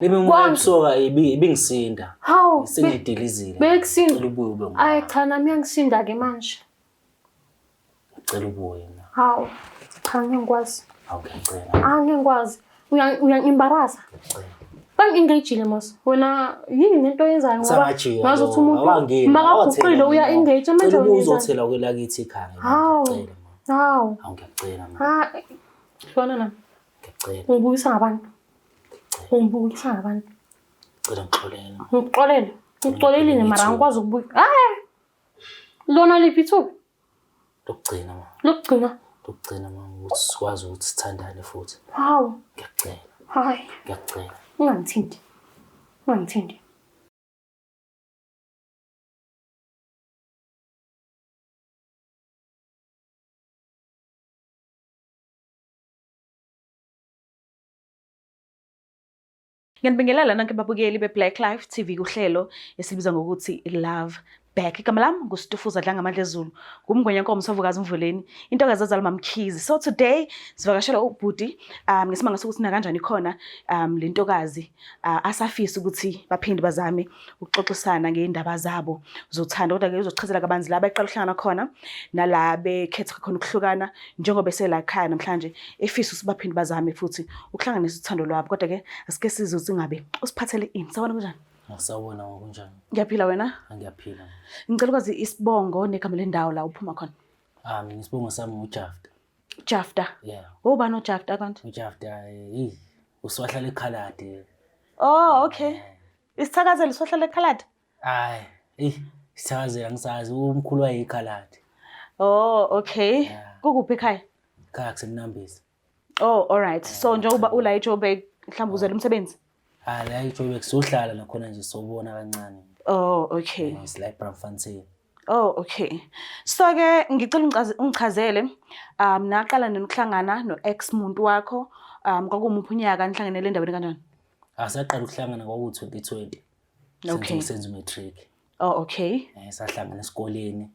Leminye ebusuka ibingisinda. Hawu. Sengidilizile. Bekusinda. Ngicela ubuye ube ngumama. Ayi cha nami yangisinda ke manje. Ngicela ubuye na. Hawu. Cha ngiyakwazi. Hawu ngiyacela. Ngiyakwazi. Uyangimbaraza. Bang-engage mos. Wena yini into oyenzayo ngoba ngazothi umuntu makaguqile uya-engage manje wena uzothela kwelakithi ekhaya. Hawu. Hawu. Hawu ngiyacela mama. Ha. Shona nami. Ngiyacela. Ungibuyisa ngabantu. Ungibuyisa ngabantu. Ngicela ngixolele. Ngixolele. Ngixolelile mara angikwazi ukubuya. Hayi. Lona liphi ithuba? Lokugcina mama. Lokugcina. Lokugcina mama ukuthi sikwazi ukuthi sithandane futhi. Hawu. Ngiyacela. Hayi. Ngiyacela. Ungangithinti. Ungangithinti. Ngiyanibingelela nanke babukeli beBlack Life TV kuhlelo esilibiza ngokuthi Love Back. Igama lami nguStufuza Dlanga Madlezulu. Ngumngwenyenkomo Savukazi Mvuleni. Intokazi yazalwa Mkhizi. So today sivakashela ubhuti ngesimanga sokuthi na kanjani khona le ntokazi asafisa ukuthi baphinde bazame ukuxoxisana ngeindaba zabo zothando kodwa ke uzochazela kabanzi la beqala ukuhlangana khona nala bekhetha khona ukuhlukana njengoba esela ekhaya namhlanje efisa ukuthi baphinde bazame futhi ukuhlanganisa uthando lwabo kodwa ke asike sizothi ngabe usiphathele ini sabona kanjani. Ngisawona ngokunjani? Ngiyaphila wena? Ngiyaphila. Ngicela ukwazi isibongo negama lendawo la uphuma khona. Isibongo sami uJafta. Jafta? Yeah. Ubani uJafta kanti? uJafta uswahlala eKhaladi. Oh, okay. Isithakazelo sohlala eKhaladi? Isithakazelo ngisazi umkhulu wayeyiKhaladi. Oh, okay. Kukuphi ekhaya? Ekhaya kuseMnambisi. Oh, all right. So njengoba ula eJoburg mhlawumbe uzela umsebenzi? La eJoburg sohlala nakhona nje sobona kancane. Oh, okay. Sila eBraamfontein. Oh, okay. So ke ngicela ungichazele naqala nini ukuhlangana no-ex muntu wakho kwakumuphi unyaka nihlanganele endaweni kanjani? Saqala ukuhlangana kwaku-2020. Okay. Senze umatric. Oh, okay. Sahlangana esikoleni.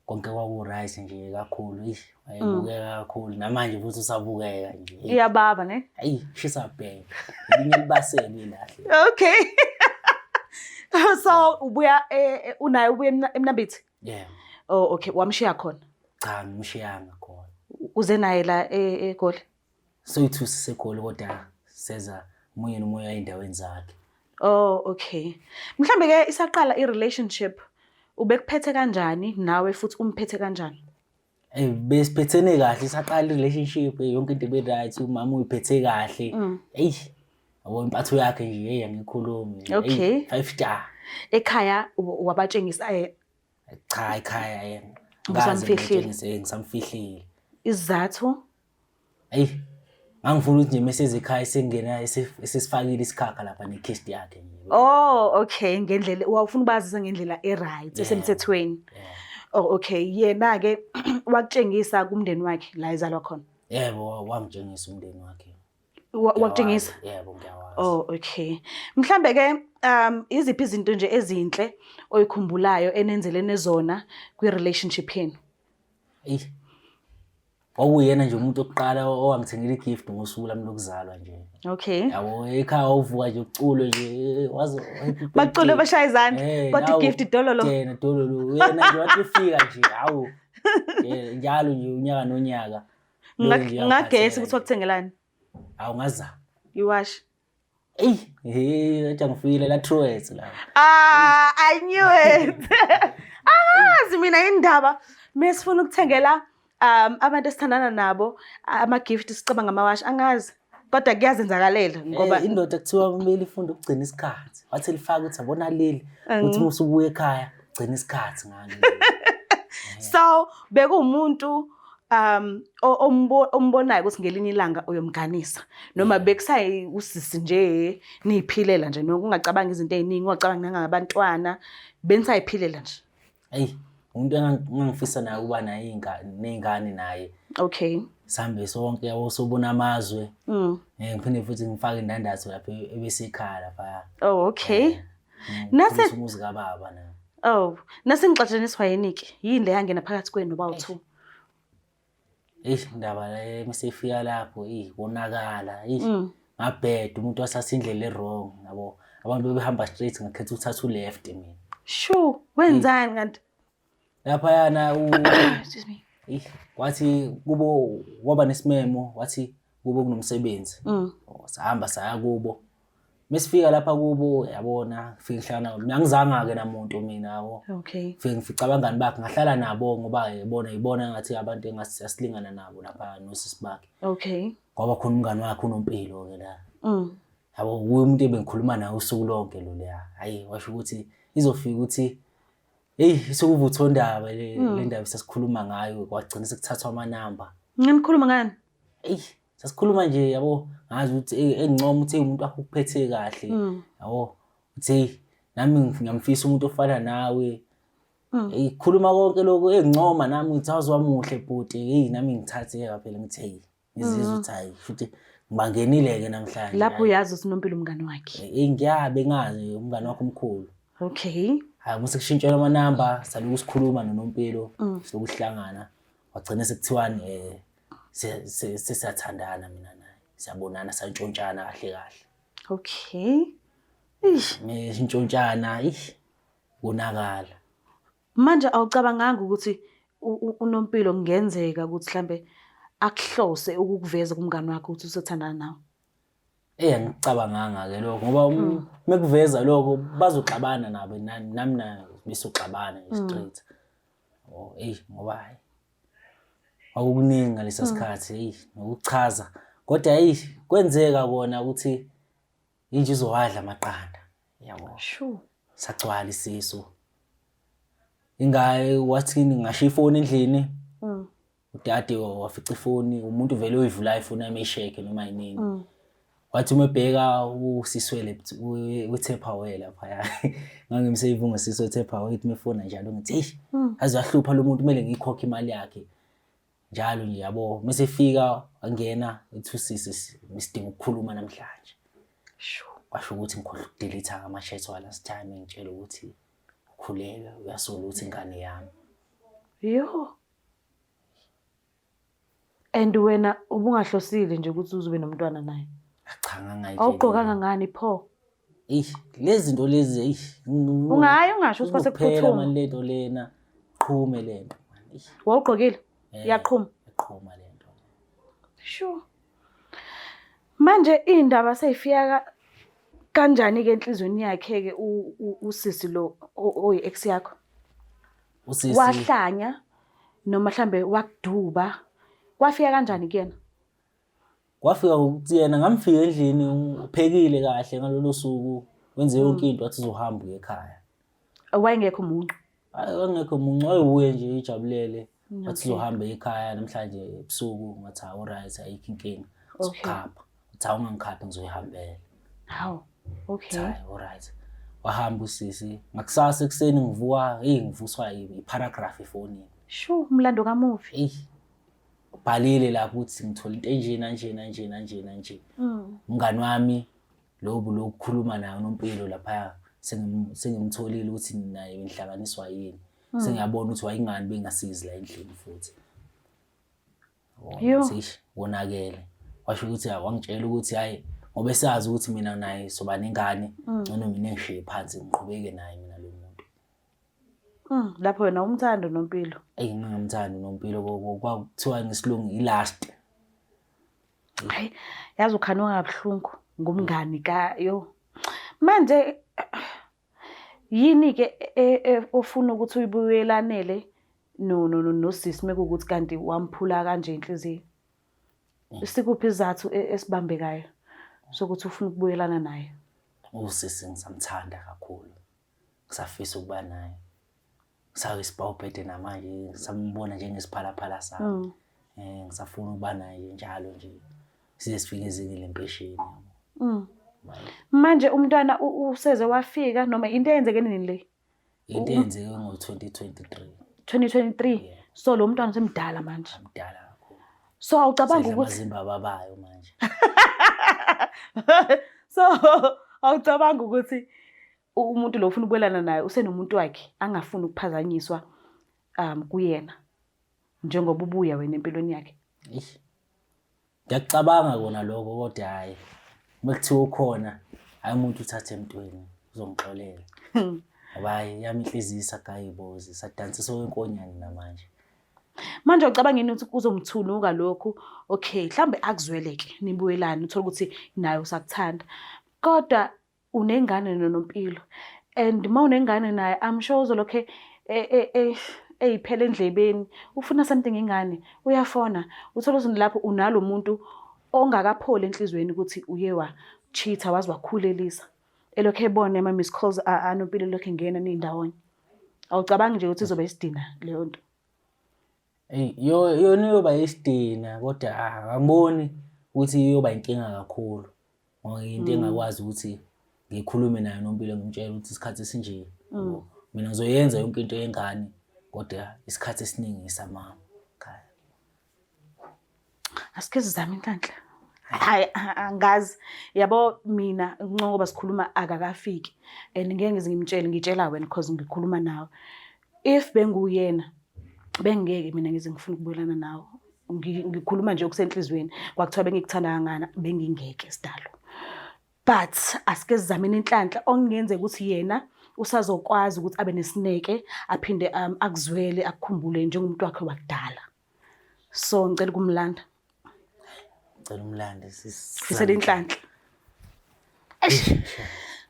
Konke kwaku-right nje kakhulu. Wayebukeka kakhulu namanje futhi usabukeka nje. Iyababa ne? Shisa bheka. Elinye libasele lahle. Okay. So ubuya unaye ubuya eMnambithi? Yeah. Oh, okay. Wamshiya khona? Cha, ngimshiyanga khona. Uze naye la eGoli? Soyithu siseGoli kodwa seza umunye nomunye endaweni zakhe. Oh, okay. Mhlambe ke isaqala i-relationship ubekuphethe kanjani nawe futhi umphethe kanjani? Besiphethene kahle isaqala i-relationship yonke into ibe right umama uyiphethe kahle. Yabo impatho yakhe nje yangikhulumi. Okay. 5 star. Ekhaya wabatshengisa Cha ekhaya yena. Ngisamfihlile. Isizathu? Ngangifuna ukuthi nje message ekhaya sengena esesifakile isikhakha lapha nekhesti yakhe nje. Oh, okay. Ngendlela wawufuna ubazisa ngendlela right esemthethweni. Oh, okay. Yena ke wakutshengisa kumndeni wakhe la izalwa khona. Yebo, wamtshengisa umndeni wakhe. Wakutshengisa? Yebo, ngiyawazi. Oh, okay. Mhlambe ke iziphi izinto nje ezinhle oyikhumbulayo enenzelene zona kwi-relationship yenu? Kwakuyena nje umuntu oqala owangithengela igift ngosuku lami lokuzalwa nje. Okay. Yabo ekhaya uvuka nje uculo nje wazi bacule bashaya izandla kodwa igift idololo. Yena idololo yena nje wathi ufika nje hawu njalo nje unyaka nonyaka. Ngagesi ukuthi wakuthengelani? Awungaza. Iwash. Athi ngifile la Troets la. I knew it. Angazi mina indaba mesifuna ukuthengela abantu esithandana nabo ama gift sicabanga amawashi angazi kodwa kuyazenzakalela ngoba indoda kuthiwa kumele ifunde ukugcina isikhathi. Wathi lifaka ukuthi abona leli ukuthi musubuya ekhaya gcina isikhathi ngani. So bekumuntu ombonayo ukuthi ngelinye ilanga uyomganisa noma bekusayi usisi nje niphilela nje nokungacabanga izinto eziningi ungacabanga ngabantwana benisayiphilela nje. Umuntu engangifisa naye ukuba naye nengane naye. Okay. Sambe sonke yabo sobona amazwe. Ngiphinde futhi ngifake indandatho lapha ebesekhaya lapha. Oh, okay. Nase umuzi kaBaba na. Oh, nase ngixatshaniswa yinike yini le yangena phakathi kwenu noba u2? Indaba le mesefika lapho konakala ngabheda umuntu wasasa indlela wrong yabo. Abantu bebehamba straight ngakhetha ukuthatha left mina. Sure, wenzani kanti? Lapha yana Excuse me. wathi kubo waba nesimemo wathi kubo kunomsebenzi. Sahamba saya kubo. Mesifika lapha kubo yabona fika ngihlala mina ngizanga ke namuntu mina yabo. Okay. Fika ngifica abangani bakhe ngahlala nabo ngoba ibona ngathi abantu engasi asilingana nabo lapha nosisi bakhe. Okay. Ngoba khona umngani wakhe unompilo ke la. Yabo umuntu ebengikhuluma naye usuku lonke lo leya. Hayi washo ukuthi izofika ukuthi sekuvuthwa indaba le ndaba sesikhuluma ngayo kwagcina sekuthathwa amanamba. Nginikhuluma ngani? Sasikhuluma nje yabo ngazi ukuthi engincoma ukuthi umuntu wakho ukuphethe kahle yabo uthi nami ngiyamfisa umuntu ofana nawe khuluma konke lokho engincoma nami ngithazo wamuhle bhuti nami ngithathe phela ngithi ngizizwe ukuthi hayi futhi ngibangenile ke namhlanje lapho uyazi uSinompilo umngani wakhe ngiyabe ngazi umngani wakho omkhulu. Okay. Hayi mase kushintshela amanamba saluku sikhuluma noNompilo sokuhlangana wagcina sekuthiwani sesathandana mina naye siyabonana santshontshana kahle kahle. Okay. Ngishintshontshana bonakala. Manje awucabanganga ukuthi uNompilo kungenzeka ukuthi mhlambe akuhlose ukukuveza kumngani wakhe ukuthi usathandana nawe? Ngicabanganga ke lokho ngoba mekuveza lokho bazoxabana nabo nami naye besoxabana straight. Ngoba hayi akukuningi ngalesa sikhathi nokuchaza kodwa kwenzeka kona ukuthi inje izowadla amaqanda yabo. Sure. Sagcwala isisu. Ingaye wathini ngashiya ifoni endlini. Udade wafica ifoni umuntu vele uyivula ifoni yami isheke noma yinini. Wathi umebheka usiswele weTupperware lapha ngangimsave ngesizwe weTupperware ethi mefona njalo ngithi azahlupha lo muntu kumele ngikhokhe imali yakhe njalo nje yabo mesefika angena ethusisi misidinga ukukhuluma namhlanje. Sho kwasho ukuthi ngikhohle ukudelete ama chats wa last time ngitshela ukuthi ukhuleka uyasola ukuthi ingane yami. Yo. And wena ubungahlosile nje ukuthi uzobe nomntwana naye? Cha ngangayitshela. Awugqokanga ngani pho? Lezi zinto lezi ungayi ungasho ukuthi kwasekuphuthuma manje lento lena qhume lento manje. Wawugqokile? Iyaqhuma. Iqhuma lento. Sure. Manje indaba seyifika kanjani ke enhlizweni yakhe ke usisi lo oyi ex yakho? Usisi wahlanya noma mhlambe wakuduba kwafika kanjani kuyena? Kwafika ukuthi yena ngamfika endlini uphekile kahle ngalolu suku wenze yonke into athi uzohamba ekhaya. Wayengekho umuntu? Wayengekho umuntu wayebuye nje ijabulele athi uzohamba ekhaya namhlanje ebusuku ngathi alright ayikho inkinga sokhapha uthi awungangikhaphi ngizoyihambela. Hawu okay alright wahamba usisi ngakusasa ekseni ngivuka ngivuswa iparagraph efonini. Sho umlando kamuvi. Ubhalile lapho ukuthi ngithola into enje. Umngani wami lokukhuluma naye uNompilo lapha sengimtholile ukuthi naye inhlanganiswa yini. Sengiyabona ukuthi wayingani bengasizi la endlini futhi. Wonakele. Washo ukuthi wangitshela ukuthi hayi ngoba esazi ukuthi mina naye soba nengane ngcono mina ngishiye phansi ngiqhubeke naye mina lo muntu. Lapho wena umthando noMpilo. Ngingumthando noMpilo kwakuthiwa ngesilungu ilast. Hayi yazi ukhanwa kabuhlungu ngumngani kayo. Manje yini ke ofuna ukuthi uyibuyelanele nosisi mekuthi kanti wamphula kanje inhliziyo? Isikuphi izathu esibambekayo sokuthi ufuna ukubuyelana naye? Usisi ngisamthanda kakhulu. Ngisafisa ukuba naye. Sawe sibawuphethe namanje ngisambona njengesiphalaphala sami. Ngisafuna ukuba naye njalo nje. Size sifike ezingeni lempesheni. Manje umntwana useze wafika noma into eyenzeke nini le? Into eyenzeke ngo-2023. 2023. So lo mntwana semdala manje. Mdala kakhulu. So awucabanga ukuthi amazimba babayo manje. So awucabanga ukuthi umuntu lo ufuna ukubelana naye usenomuntu wakhe angafuni ukuphazanyiswa kuyena njengoba ubuya wena empilweni yakhe? Ngiyacabanga kona lokho kodwa hayi Makuthiwa ukhona hayi umuntu uthathe emntweni uzongixolela. Hayi yami inhliziyo isagayibozi sadansa wenkonyane namanje. Manje ucabanga yini ukuthi kuzomthuluka lokhu? Okay, mhlambe akuzweleke nibuyelane uthola ukuthi naye usakuthanda. Kodwa unengane noNompilo and uma unengane naye I'm sure uzolokhe eyiphela endlebeni ufuna something ingane uyafona uthola ukuthi lapho unalo umuntu ongakapholi enhlizweni ukuthi uye wa cheater wazi wakhulelisa elokhe ebone ama miss calls aNompilo lokho ingena nindawonye. Awucabangi nje ukuthi izoba isidina leyo nto? Yona yoba isidina kodwa angiboni ukuthi iyoba inkinga kakhulu. Ngoba into engakwazi ukuthi ngikhulume naye noNompilo ngimtshela ukuthi isikhathi esinje. Mina ngizoyenza yonke into yengane kodwa isikhathi esiningi ngisamama ekhaya. Asike sizame inhlanhla. Hayi angazi yabo mina ngoba sikhuluma akakafiki and ngeke ngize ngimtshele ngitshela wena because ngikhuluma nawe. If benguyena bengeke mina ngize ngifuna ukubuyelana nawe. Ngikhuluma nje okusenhlizweni kwakuthiwa bengikuthanda kangana bengingeke sidalo. But asike sizameni inhlanhla ongenze ukuthi yena usazokwazi ukuthi abe nesineke aphinde akuzwele akukhumbule njengomuntu wakhe wakudala. So ngicela kumlanda. Ngicela umlande Sisele inhlanhla.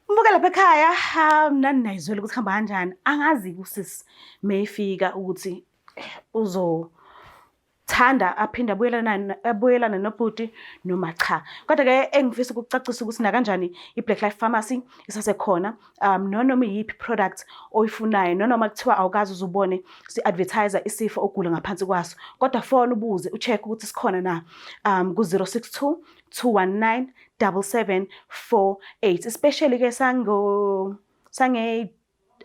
Mbuka lapha ekhaya nani nayizwela ukuthi hamba kanjani. Angazi kusisi mayifika ukuthi uzothanda aphinda abuyelana nobhuti noma cha. Kodwa ke engifisa ukucacisa ukuthi na kanjani iBlack Life Pharmacy isasekhona noma yipi product oyifunayo noma kuthiwa awukazi uzubone si-advertiser isifo ogula ngaphansi kwaso. Kodwa phone ubuze ucheck ukuthi sikhona na ku-062 219 7748 especially ke sange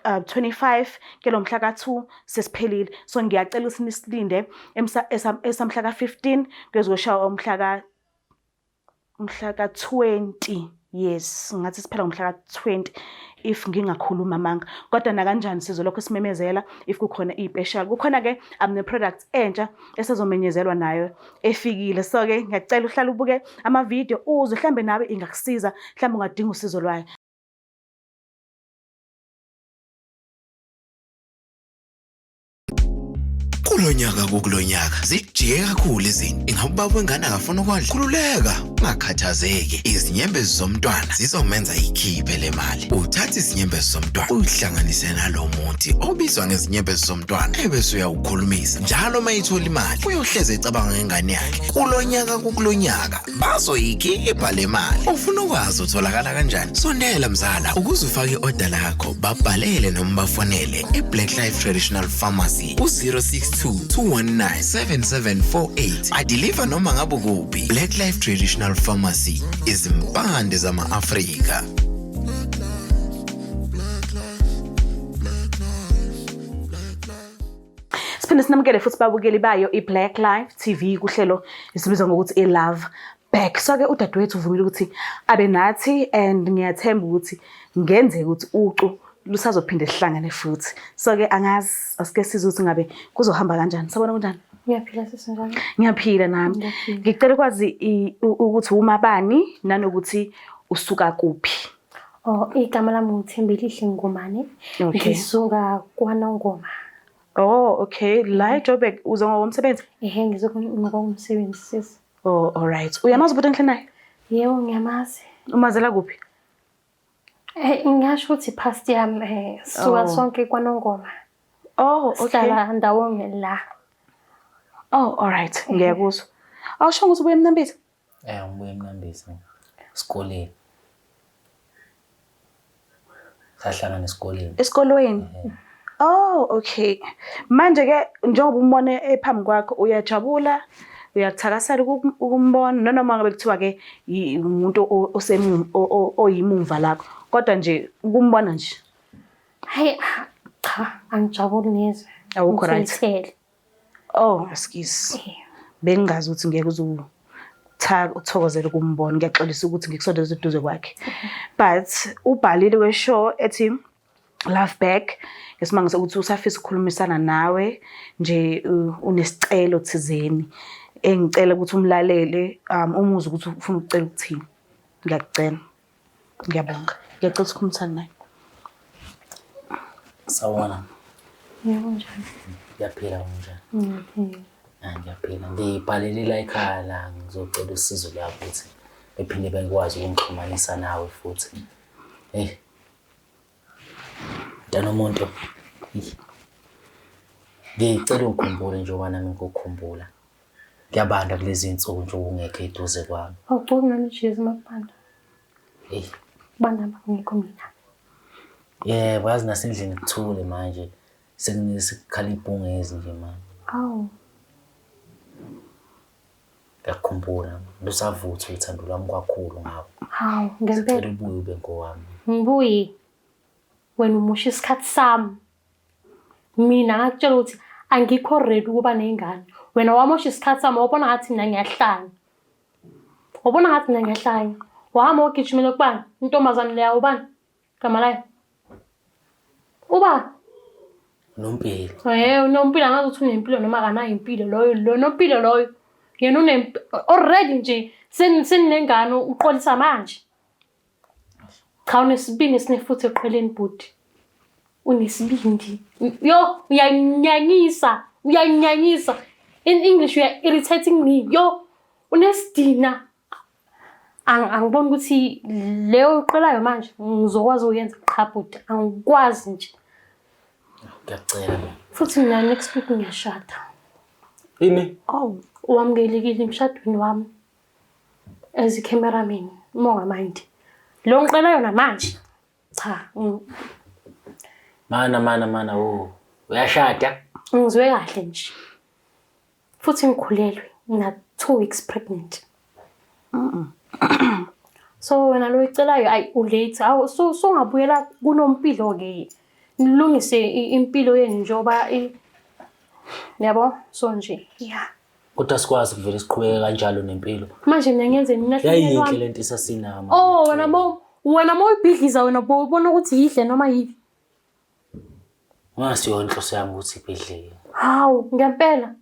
25 ke lo mhla ka2 sesiphelile. So ngiyacela ukuthi nisilinde esamhla ka15 kuzoshaya umhla ka20. Yes, ngathi siphela ngomhla ka20 if ngingakhuluma manga. Kodwa na kanjani sizolokho simemezela if kukhona ispecial. Kukhona ke ne product entsha esezomenyezelwa nayo efikile. So ke ngiyacela uhlale ubuke ama video uze mhlambe nawe ingakusiza mhlambe ungadinga usizo lwayo. Kulonyaka zijike kakhulu izinto. Ingabe ubaba wengane akafuna ukondla? Khululeka, ungakhathazeki. Izinyembezi zomntwana zizomenza ikhiphe le mali. Uthatha izinyembezi zomntwana uyihlanganise nalo muthi obizwa ngezinyembezi zomntwana ebese uyawukhulumisa. Njalo mayithola imali uyohleze ecabanga ngengane yakhe. Kulonyaka bazoyikhipha le mali. Ufuna ukwazi utholakala kanjani? Sondela mzala ukuze ufake i-order lakho babhalele noma bafonele eBlack Life Traditional Pharmacy ku-062 219 7748. Adeliver noma ngabe kuphi. Black Life Traditional Pharmacy izimpande zama-Afrika. Siphinde sinamukele futhi babukeli bayo iBlack Life TV kuhlelo esibizwa ngokuthi iLove Back. So ke udadewethu uvumile ukuthi abe nathi and ngiyathemba ukuthi ngenzeke ukuthi uqu lusazophinde sihlangane futhi. So ke angazi asike sizwe ukuthi ngabe kuzohamba kanjani. Sabona kunjani? Ngiyaphila sisi njalo. Ngiyaphila nami. Ngicela ukwazi ukuthi uma bani nanokuthi usuka kuphi. Igama lami ngithembelihle Ngomane. Ngisuka kwaNongoma. Okay. La eJoburg uza ngomsebenzi? Ngizokungomsebenzi sisi. All right. Uyamazi ubhuti enhle naye? Yebo ngiyamazi. Umazela kuphi? Ngisho ukuthi past yami suka sonke kwaNongoma. Okay. Sihlala ndawonye la. All right. Ngiyakuzwa. Awusho ukuthi ubuye eMnambithi? Ngibuye eMnambithi. Esikoleni. Sahlangana esikoleni. Esikolweni? Okay. Manje ke njengoba umbone ephambi kwakho uyajabula, uyathakasela ukumbona noma ngabe kuthiwa ke umuntu oyimumva lakho. Kodwa nje ukumbona nje. Hayi cha, angijabuli neze. Awukho right. Excuse. Bengazi ukuthi ngeke uthokozele ukumbona. Ngiyaxolisa ukuthi ngikusondeze eduze kwakhe. But ubhalile kweshow ethi Love Back. Ngesimanga sokuthi usafisa ukukhulumisana nawe nje unesicelo thizeni engicela ukuthi umlalele umuze ukuthi ufuna ukucela ukuthini. Ngiyacela. Ngiyabonga. Ngiyacela ukukhulumisana naye. Sawona. Yebo njani. Ngiyaphila kanjani? Ngiyaphila. Ngibhalele la ekhaya la ngizocela usizo lwakho ukuthi bephinde bekwazi ukungixhumanisa nawe futhi. Mntana umuntu. Ngicela ukukhumbula njengoba nami ngikukhumbula. Ngiyabanda kulezi insuku nje ungekho eduze kwami. Awucoki nami Jesu makubanda. Banda ngikho mina. Yebo, yazi nasendlini kuthule manje. Sekunesikhala ibhungezi nje manje. Awu. Ngiyakhumbula. Lusavutha uthando lwami kakhulu ngawe. Hawu, ngempela. Ngicela ubuye ube ngowami. Ngibuyi. Wena umusha isikhathi sami. Mina ngakutshela ukuthi angikho ready ukuba nezingane. Wena wamosha isikhathi sami wabona ngathi mina ngiyahlanya. Wabona ngathi mina ngiyahlanya. Wahamba ogijimela kubani? Intombazane leya ubani? Gama layo. Uba Nompilo. Unompilo angazi ukuthi unempilo noma akanayo impilo loyo. Lo nompilo loyo. Yena already nje seningane uqolisa manje. Cha unesibindi sinefuthe eqheleni budi. Unesibindi. Yo, uyanyanyisa. In English you are irritating me. Yo, unesidina. Angiboni ukuthi leyo uqelayo manje ngizokwazi ukuyenza cha budi. Angikwazi nje. Ngiyacela. Futhi mina next week ngiyashada. Ini? Wamngelekile emshadweni wami. As a cameraman, monga mind. Lo ngicela yona manje. Cha. Mana uyashada? Ngizwe kahle nje. Futhi ngikhulelwe, ngina 2 weeks pregnant. So wena lo icelayo ayi ulate. Awu so ngabuyela kunompilo ke. Nilungise impilo yenu njoba yabo so nje. Yeah. Kodwa sikwazi kuvele siqhubeke kanjalo nempilo. Manje mina ngiyenzeni mina yayinhle lento isasinama. Wena mawubhidliza wena ubona ukuthi yihle noma yivi. Ngasiyo inhloso yami ukuthi ibhidleke. Hawu ngempela.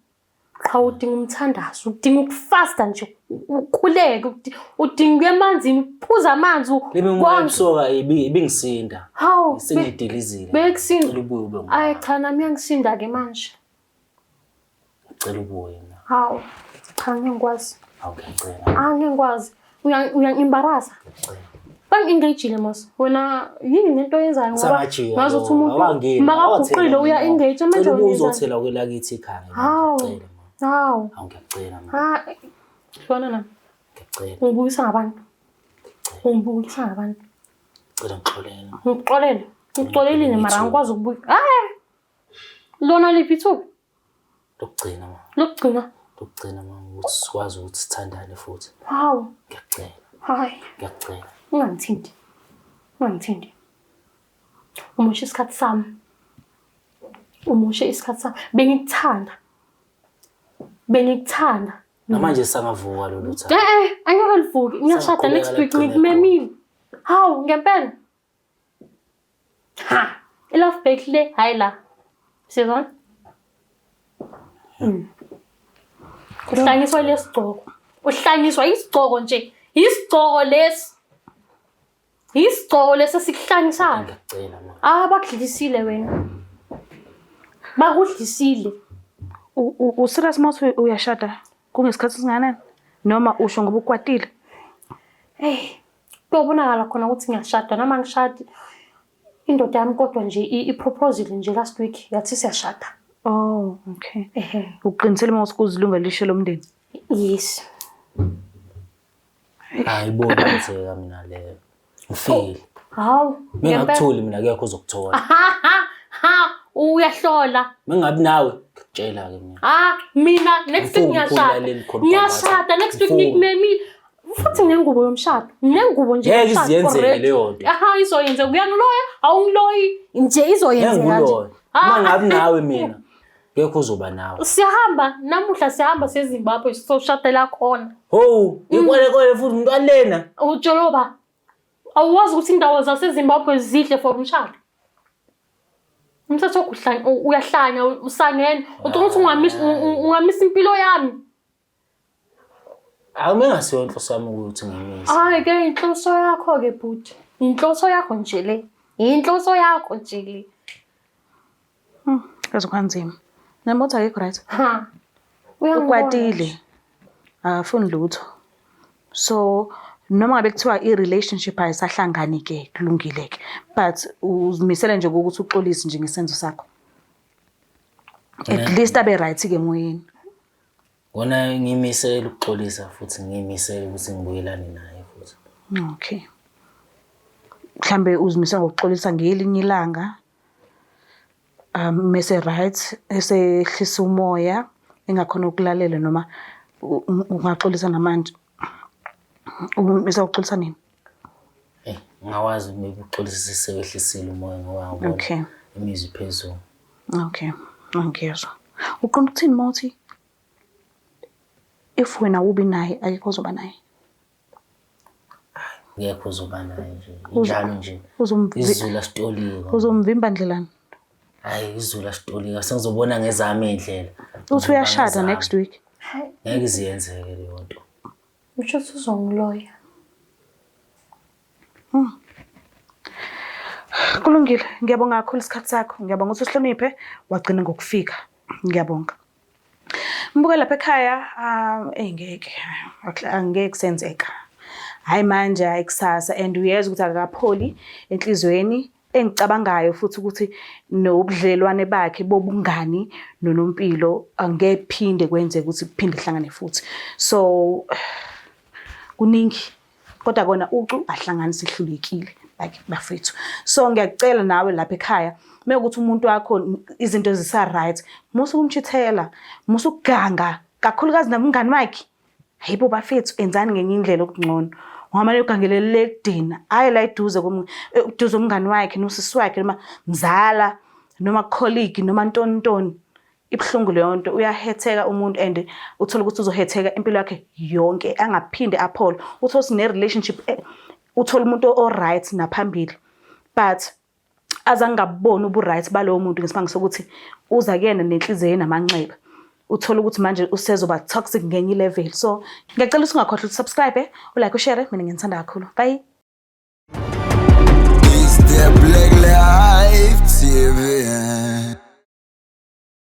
Cha udinga umthandazo, udinga ukufasta nje, ukhuleke, udinga emanzini, uphuza amanzi. Lebemsoka ibingisinda. Hawu sengidilizile. Bekusinda. Ngicela ubuye ube ngami. Ayi cha nami ngiyasinda ke manje. Ngicela ubuye. Hawu cha ngiyakwazi. Awu ngiyacela. Ngiyakwazi. Uyangimbarasa. Engagile mos. Wena yini into yenzayo ngoba ngazothi umuntu makaguqile uya engage manje uzothela kwelakithi ekhaya. Ngicela. Hawu. Ngiyacela mama. Ha. Shona nami. Ngiyacela. Ungibuyisa ngabantu. Ungibuyisa ngabantu. Ngicela Ngixolelile mara ngikwazi ukubuya. Hayi. Lona liphi ithuba? Lokugcina mama. Lokugcina mama ukuthi sikwazi ukuthi sithandane futhi. Hawu. Ngiyacela. Hayi. Ngiyacela. Ungangithinti. Umusha isikhathi sami. Bengikuthanda. Namanje sangavuka lolu thando. Angikalivuki. Ngiyashada next week ngimemile. Hawu ngempela. Ha, i-love back le hayi la. Sizona? Uhlanyiswa lesigcoko. Uhlanyiswa isigcoko nje. Isigcoko lesi. Isigcoko lesi sikuhlanyisayo. Ngiyacela mama. Bakudlisile wena. Bakudlisile. Userious mawuthi uyashada kungesikhathi singanani noma usho ngoba ukwatile? Kuyobonakala khona ukuthi ngiyashada noma ngishadi. Indoda yami kodwa nje i-proposal nje last week yathi siyashada. Oh, okay. Uqinisele mawusikuzilunga lisho lomndeni? Yes. Ayibona ukuthi mina leyo. Ngifile. Hawu. Mengakuthuli mina kuyakho uzokuthola. Uyahlola. Mengabi nawe ngitshela ke mina. Mina next week ngiyashada next week ngimemile. Futhi ngengubo yomshado. Ngengubo nje yomshado. Ngeke iziyenzele leyo nto. Izoyenza uyangiloya awungiloyi nje izoyenza nje. Mengabi nawe mina ngeke uzoba nawe. Siyahamba namuhla siyahamba seZimbabwe sizoshadela khona. Ikwele futhi umntwana lena. Ujoloba. Awazi ukuthi indawo zaseZimbabwe zihle for umshado. Umthetho okuhlanya uyahlanya usangena uthi ungamisa impilo yami. Awumengasiyo inhloso yami ukuthi ngimise. Hayi-ke inhloso yakho-ke bhuti. Inhloso yakho nje le. Inhloso yakho nje le. Kuzokwanzima. Nemoto ayikho right? Ha. Ukwatile. Afuni lutho. So noma ngabe kuthiwa i-relationship ayisahlangani ke kulungile ke. But uzimisele nje ukuthi uxolise nje ngesenzo sakho. At least abe right ke moyeni. Wona ngimisela ukuxolisa futhi ngimisela ukuthi ngibuyelane naye futhi. Okay. Mhlambe uzimisela ngokuxolisa ngelinye ilanga. Mase right esehlisa umoya engakhona ukulalela noma ungaxolisa namanje. Umisa uxolisa nini? Ngawazi ukuxolisa sewehlisile umoya ngoba ngibona imizwa phezulu. Okay. Ngiyezwa. Uqonda ukuthini Mothi? If wena ubi naye ayikho uzoba naye. Ngeke uzoba naye nje. Njalo nje. Izulu asitolika. Uzomvimba ndlelani? Hayi izulu asitolika sengizobona ngezami indlela. Uthi uyashada next week. Ngeke iziyenzeke leyo nto. Usho uzongiloya. Kulungile, ngiyabonga kakhulu isikhathi sakho. Ngiyabonga ukuthi uhloniphe wagcina ngokufika. Ngiyabonga. Mbuka lapha ekhaya angeke kusenzeka. Hayi manje ayikusasa and uyezwa ukuthi akakapholi enhlizweni engicabangayo futhi ukuthi nobudlelwane bakhe bobungani noNompilo angephinde kwenzeke ukuthi kuphinde hlangane futhi. So kuningi kodwa kona ucu ahlanganise ihlulekile like bafethu. So ngiyacela nawe lapha ekhaya mekuthi umuntu wakho izinto zisa right musu kumchithela musu kuganga kakhulukazi namngani wakhe hayibo bafethu enzani ngenye indlela okungcono ngoba manje ugangelele ekudina hayi la iduze duze umngani wakhe nosisi wakhe noma mzala noma colleague noma ntontoni ibhlungu leyo nto uyahetheka umuntu and uthola ukuthi uzohetheka impilo yakhe yonke angaphinde apholo uthola sine relationship uthola umuntu o right naphambili but azangabona ubu right balowo muntu ngesibanga sokuthi uza kuyena nenhliziyo enamanxeba uthola ukuthi manje usezoba toxic ngenye level. So ngiyacela ukuthi ungakhohlwa ukusubscribe ulike ushare mina ngiyithanda kakhulu. Bye. Is the Black Life TV